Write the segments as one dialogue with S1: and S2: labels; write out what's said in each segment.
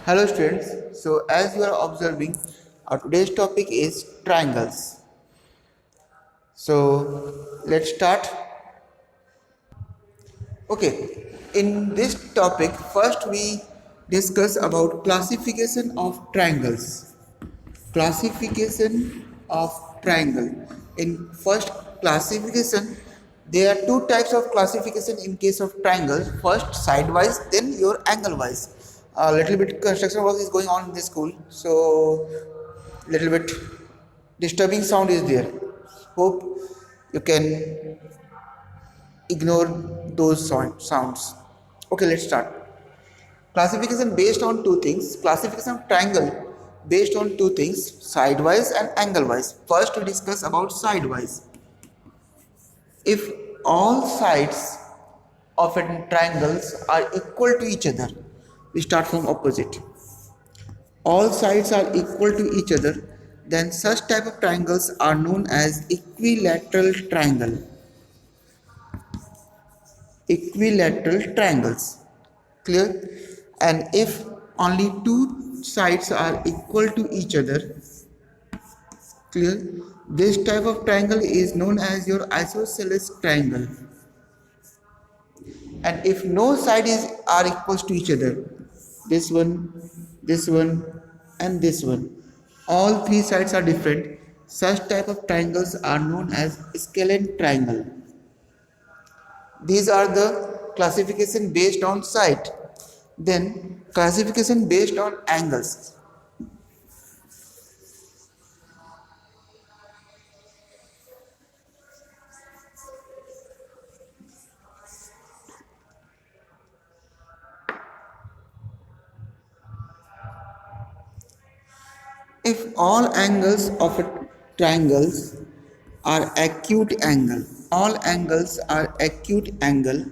S1: Hello students, so as you are observing, our today's topic is triangles. So let's start. Okay, in this topic, first we discuss about classification of triangles. Classification of triangle. In first classification, there are two types of classification in case of triangles. First sidewise, then your angle wise. A little bit construction work is going on in this school, so little bit disturbing sound is there. Hope you can ignore those sounds. Okay, let's start. Classification based on two things. Classification of triangle based on two things, sidewise and angle wise. First we discuss about sidewise. If all sides of a triangles are equal to each other, we start from opposite. All sides are equal to each other, then such type of triangles are known as equilateral triangle. Equilateral triangles. Clear? And if only two sides are equal to each other, clear, this type of triangle is known as your isosceles triangle. And if no side is are equal to each other, this one, and this one, all three sides are different, such type of triangles are known as scalene triangle. These are the classification based on side. Then classification based on angles. If all angles of a triangles are acute angle, all angles are acute angle,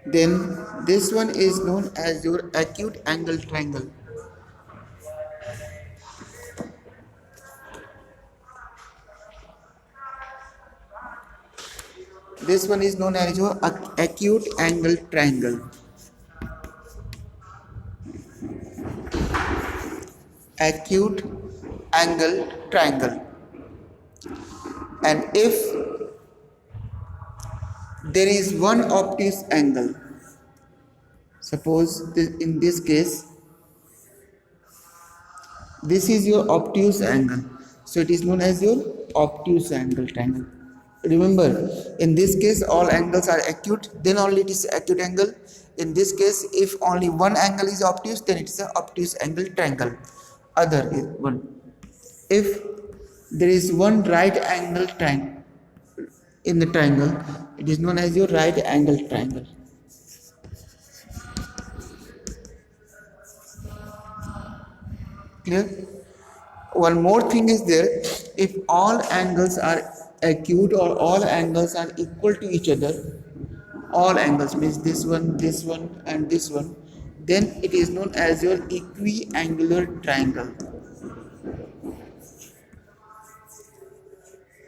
S1: then this one is known as your acute angle triangle. This one is known as your acute angle triangle. Acute angle triangle. And if there is one obtuse angle, suppose in this case this is your obtuse angle, so it is known as your obtuse angle triangle. Remember, in this case all angles are acute, then only it is acute angle. In this case, if only one angle is obtuse, then it is an obtuse angle triangle. Other is one. If there is one right angle triangle in the triangle, it is known as your right angle triangle. Clear? One more thing is there, if all angles are acute or all angles are equal to each other, all angles means this one and this one, then it is known as your equiangular triangle.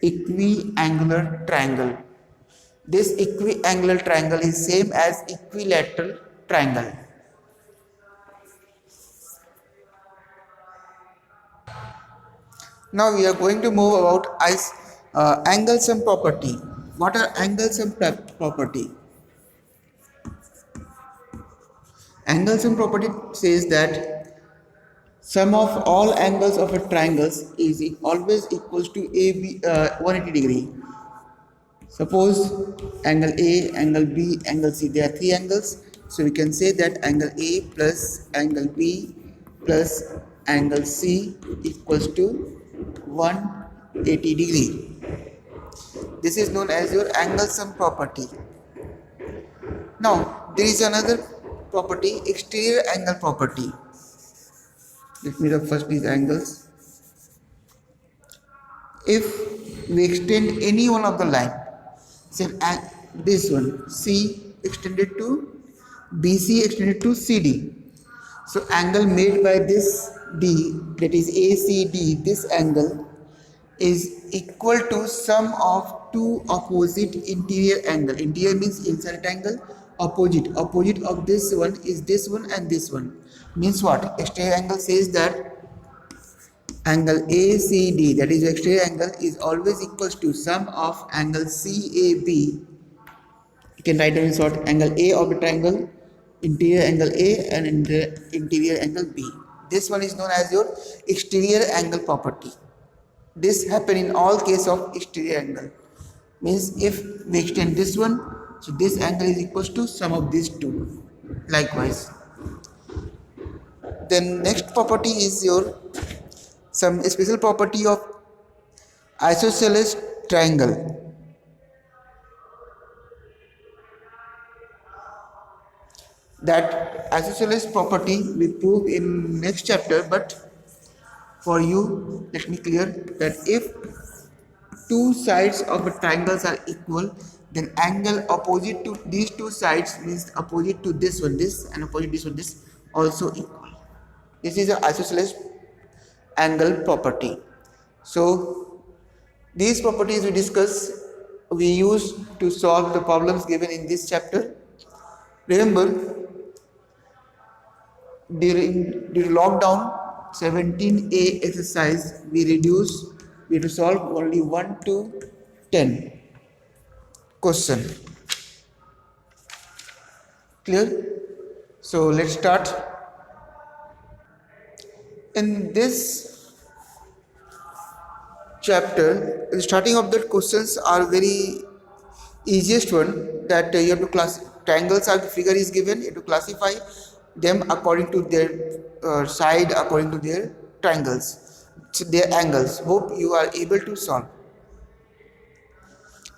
S1: Equiangular triangle. This equiangular triangle is same as equilateral triangle. Now we are going to move about angle sum property. What are angle sum property? Angle sum property says that sum of all angles of a triangle is always equals to AB 180 degree. Suppose angle A, angle B, angle C. There are three angles. So we can say that angle A plus angle B plus angle C equals to 180 degree. This is known as your angle sum property. Now there is another property, exterior angle property. Let me rub first these angles. If we extend any one of the line, say this one C extended to BC extended to CD, so angle made by this D, that is ACD, this angle is equal to sum of two opposite interior angle. Interior means inside triangle, Opposite of this one is this one and this one. Means what? Exterior angle says that angle ACD, that is exterior angle, is always equals to sum of angle CAB. You can write down in short angle A of the triangle, interior angle A and interior angle B. This one is known as your exterior angle property. This happen in all case of exterior angle. Means if we extend this one, so this angle is equals to sum of these two. Likewise. Then next property is your some special property of isosceles triangle. That isosceles property we prove in next chapter, but for you let me clear that if two sides of a triangles are equal, then angle opposite to these two sides means opposite to this one this and opposite this one this also equal. This is an isosceles angle property. So these properties we use to solve the problems given in this chapter. Remember, during lockdown 17A exercise we had to solve only 1 to 10 question. Clear? So let's start. In this chapter, the starting of the questions are very easiest one, that you have to triangles are the figure is given, you have to classify them according to their side, according to their triangles, their angles. Hope you are able to solve.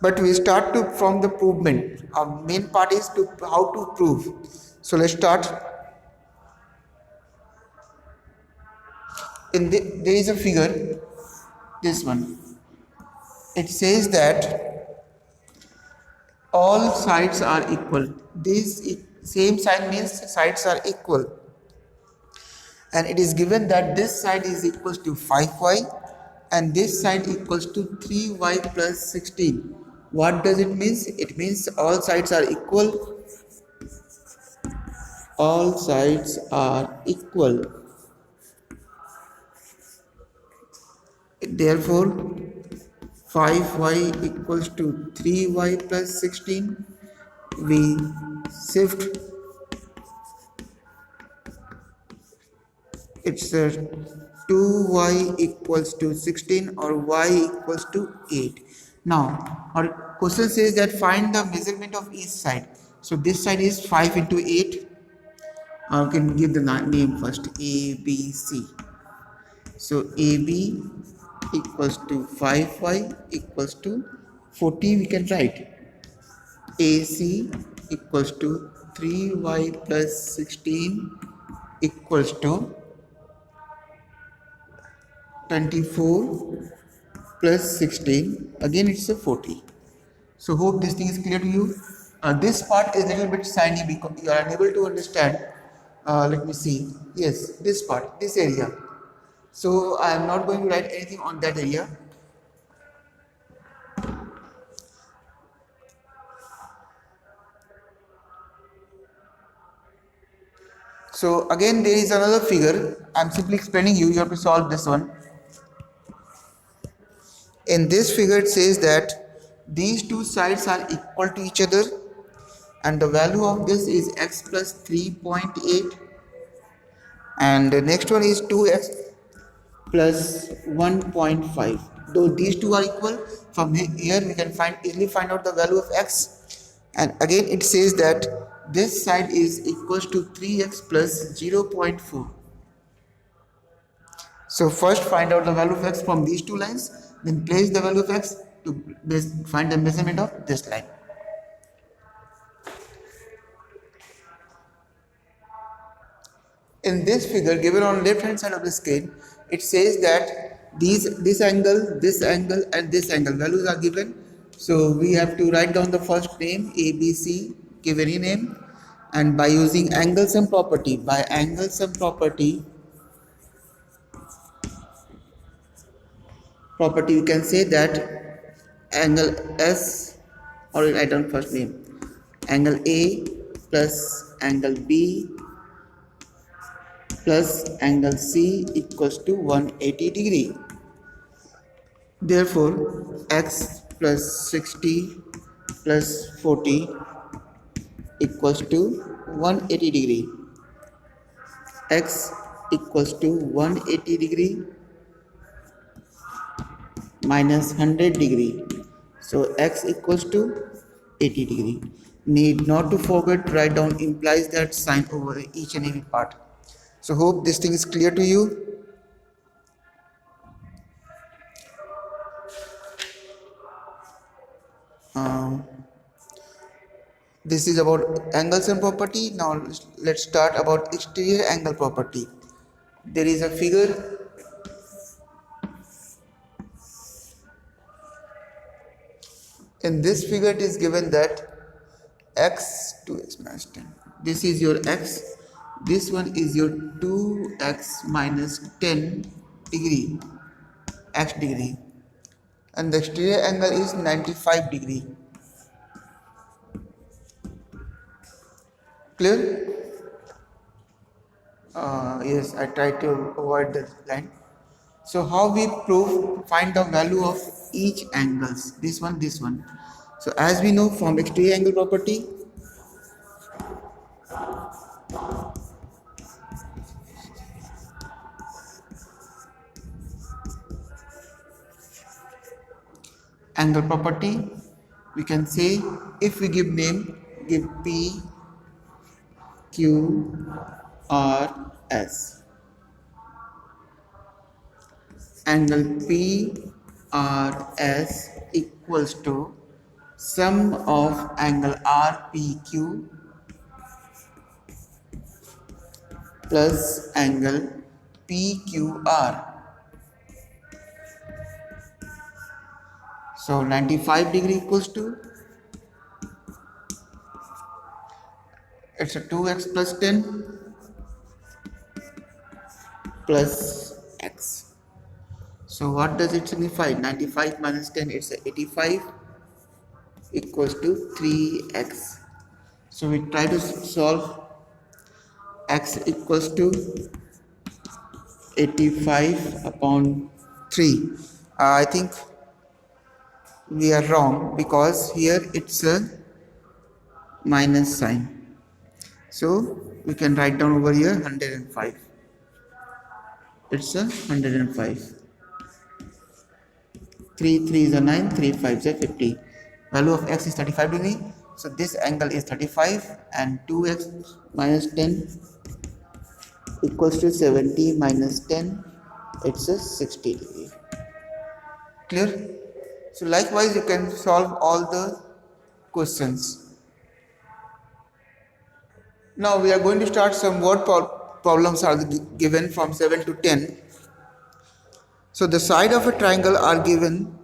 S1: But we start from the provement. Our main part is to how to prove. So let's start. There is a figure, this one. It says that all sides are equal. This same sign means sides are equal. And it is given that this side is equals to 5y and this side equals to 3y plus 16. What does it mean? It means all sides are equal. All sides are equal. Therefore, 5y equals to 3y plus 16. We shift it's 2y equals to 16 or y equals to 8. Now, our question says that find the measurement of each side. So this side is 5 into 8. I can give the name first, A, B, C. So AB equals to 5y equals to 40, we can write. AC equals to 3y plus 16 equals to 24 plus 16, again it's a 40. So hope this thing is clear to you. This part is a little bit shiny because you are unable to understand. Let me see. Yes, this part, this area. So I am not going to write anything on that area. So again there is another figure. I am simply explaining you have to solve this one. In this figure it says that these two sides are equal to each other and the value of this is x plus 3.8 and the next one is 2x plus 1.5. Though these two are equal, from here we can easily find out the value of x. And again it says that this side is equals to 3x plus 0.4. So first find out the value of x from these two lines, then place the value of x to find the measurement of this line. In this figure given on left hand side of the screen, it says that this angle and this angle values are given. So we have to write down the first name ABC, give any name, and by using angle sum property, you can say that angle S, or write down first name, angle A plus angle B plus angle C equals to 180 degree. Therefore, x plus 60 plus 40 equals to 180 degree. X equals to 180 degree minus 100 degree. So x equals to 80 degree. Need not to forget write down implies that sign over each and every part. So hope this thing is clear to you. This is about angles and property. Now let's start about exterior angle property. There is a figure. In this figure it is given that x 2x minus 10. This is your x. This one is your 2x minus 10 degree. X degree. And the exterior angle is 95 degree. Clear? Yes, I try to avoid that line. So how we find the value of each angles? This one, this one. So as we know from exterior angle property, angle property, we can say if we give name, give P, Q, R, S. Angle PRS equals to sum of angle RPQ plus angle PQR. So 95 degree equals to, it's a 2x plus 10 plus x. So what does it signify? 95 minus 10, it's 85 equals to 3x. So we try to solve x equals to 85 upon 3. I think we are wrong because here it's a minus sign. So we can write down over here 105. It's a 105. 3 is a 9, 3 5 is a 50. Value of x is 35 degree. So this angle is 35 and 2x minus 10 equals to 70 minus 10. It's a 60 degree. Clear? So likewise you can solve all the questions. Now we are going to start some word problems are given from 7 to 10. So the side of a triangle are given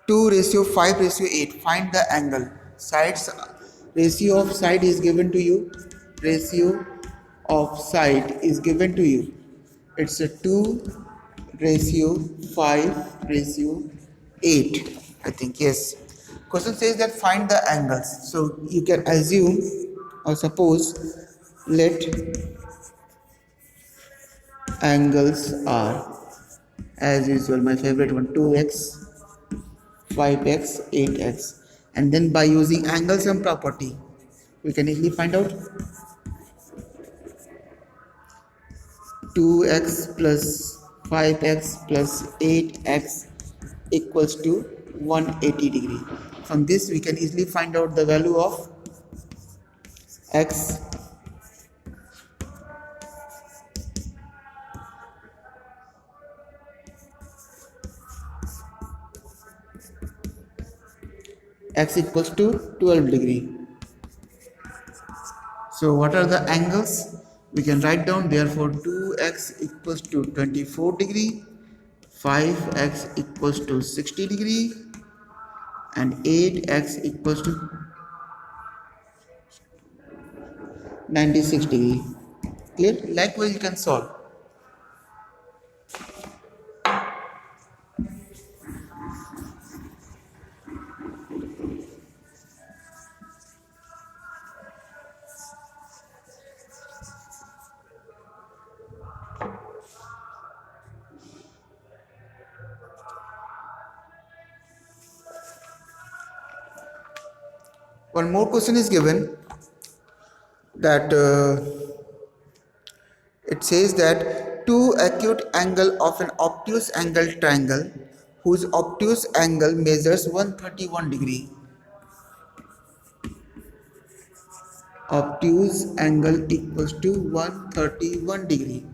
S1: 2:5:8. Find the angle. Sides ratio of side is given to you. Ratio of side is given to you. It's a 2:5:8. I think yes. Question says that find the angles. So you can assume or suppose let angles are as usual my favorite one 2x 5x 8x, and then by using angle sum property we can easily find out 2x plus 5x plus 8x equals to 180 degree. From this we can easily find out the value of x equals to 12 degree. So what are the angles? We can write down, therefore 2x equals to 24 degree, 5x equals to 60 degree, and 8x equals to 96 degree. Clear? Likewise you can solve. One more question is given that it says that two acute angle of an obtuse angle triangle whose obtuse angle measures 131 degree. Obtuse angle equals to 131 degree,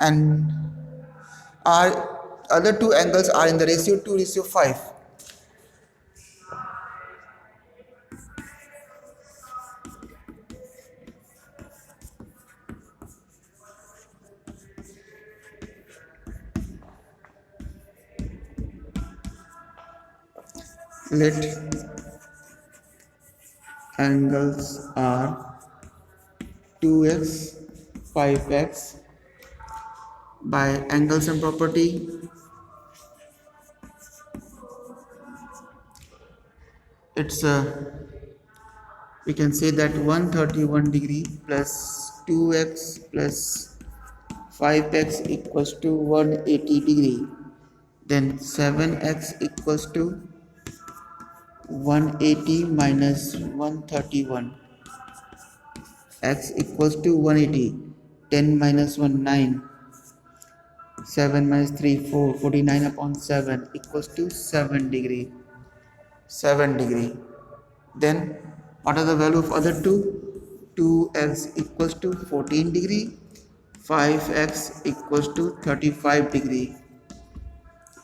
S1: and our other two angles are in the ratio 2:5. Let angles are 2x 5x by angle sum property. It's we can say that 131 degree plus 2x plus 5x equals to 180 degree, then 7x equals to 180 minus 131, x equals to 180, 10 minus 1 9, 7 minus 3 4, 49 upon 7 equals to 7 degree. 7 degree. Then what are the value of other two? 2x equals to 14 degree, 5x equals to 35 degree.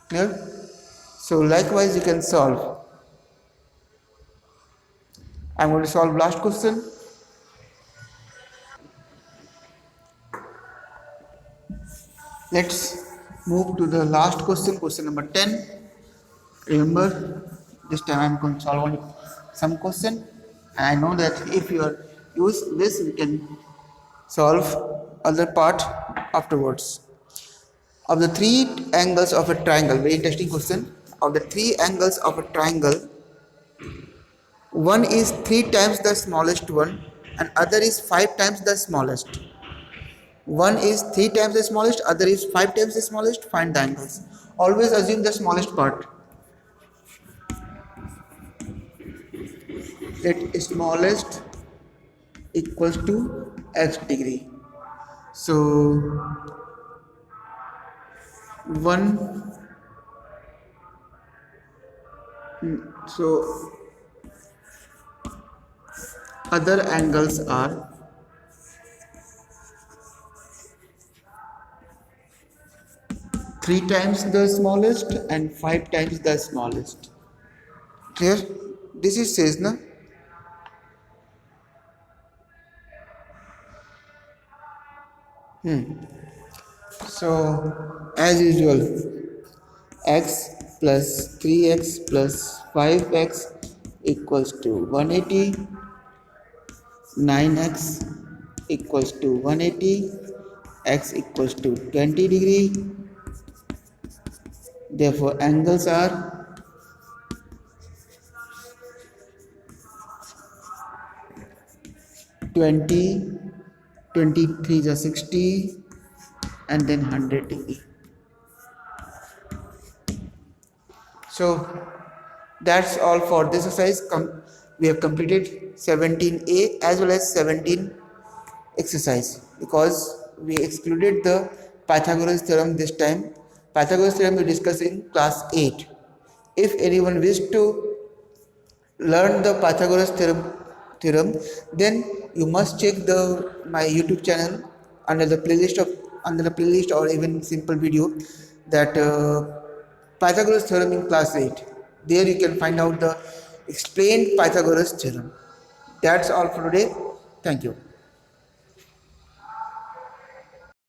S1: Clear? So likewise you can solve. I'm going to solve last question. Let's move to the last question, question number 10. Remember, this time I'm going to solve only some question, and I know that if you are use this, we can solve other part afterwards. Of the three angles of a triangle, very interesting question. Of the three angles of a triangle, one is 3 times the smallest one and other is 5 times the smallest. One is 3 times the smallest, other is 5 times the smallest. Find the angles. Always assume the smallest part. Let smallest equals to x degree. So 1, so other angles are 3 times the smallest and 5 times the smallest. Clear? This is says na. So as usual, x plus 3x plus 5x equals to 180, 9x equals to 180, x equals to 20 degree. Therefore angles are 20, 23 is 60 and then 100 degree. So that's all for this exercise. We have completed 17A as well as 17 exercise because we excluded the Pythagoras theorem this time. Pythagoras theorem we discussed in class 8. If anyone wishes to learn the Pythagoras theorem, then you must check my YouTube channel under the playlist or even simple video that Pythagoras theorem in class 8. There you can find out the explained Pythagoras theorem. That's all for today. Thank you.